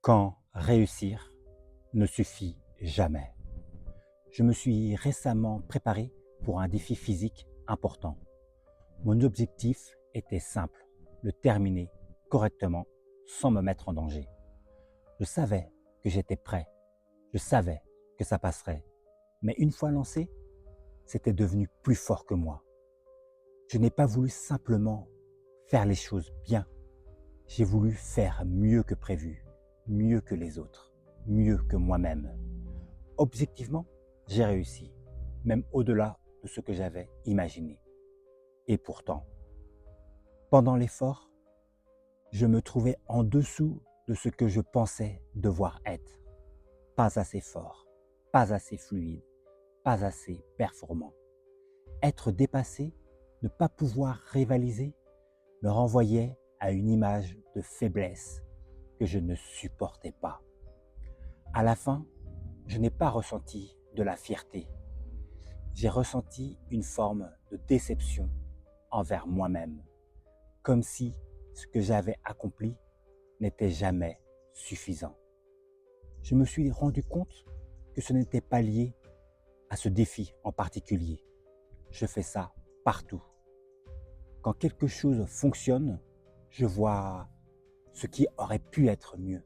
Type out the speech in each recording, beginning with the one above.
Quand réussir ne suffit jamais. Je me suis récemment préparé pour un défi physique important. Mon objectif était simple, le terminer correctement sans me mettre en danger. Je savais que j'étais prêt, je savais que ça passerait, mais une fois lancé, c'était devenu plus fort que moi. Je n'ai pas voulu simplement faire les choses bien, j'ai voulu faire mieux que prévu, mieux que les autres, mieux que moi-même. Objectivement, j'ai réussi, même au-delà de ce que j'avais imaginé. Et pourtant, pendant l'effort, je me trouvais en dessous de ce que je pensais devoir être. Pas assez fort, pas assez fluide, pas assez performant. Être dépassé, ne pas pouvoir rivaliser, me renvoyait à une image de faiblesse que je ne supportais pas. À la fin, je n'ai pas ressenti de la fierté. J'ai ressenti une forme de déception envers moi-même, comme si ce que j'avais accompli n'était jamais suffisant. Je me suis rendu compte que ce n'était pas lié à ce défi en particulier. Je fais ça partout. Quand quelque chose fonctionne, je vois ce qui aurait pu être mieux.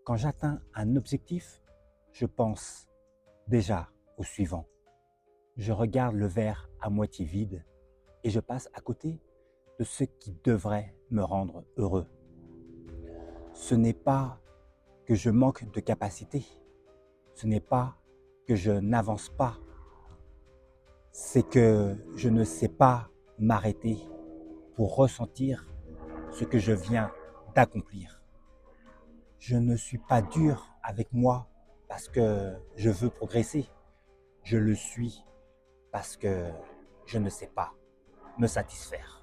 Quand j'atteins un objectif, je pense déjà au suivant. Je regarde le verre à moitié vide et je passe à côté de ce qui devrait me rendre heureux. Ce n'est pas que je manque de capacité, ce n'est pas que je n'avance pas, c'est que je ne sais pas m'arrêter pour ressentir ce que je viens d'accomplir. Je ne suis pas dur avec moi parce que je veux progresser, je le suis parce que je ne sais pas me satisfaire.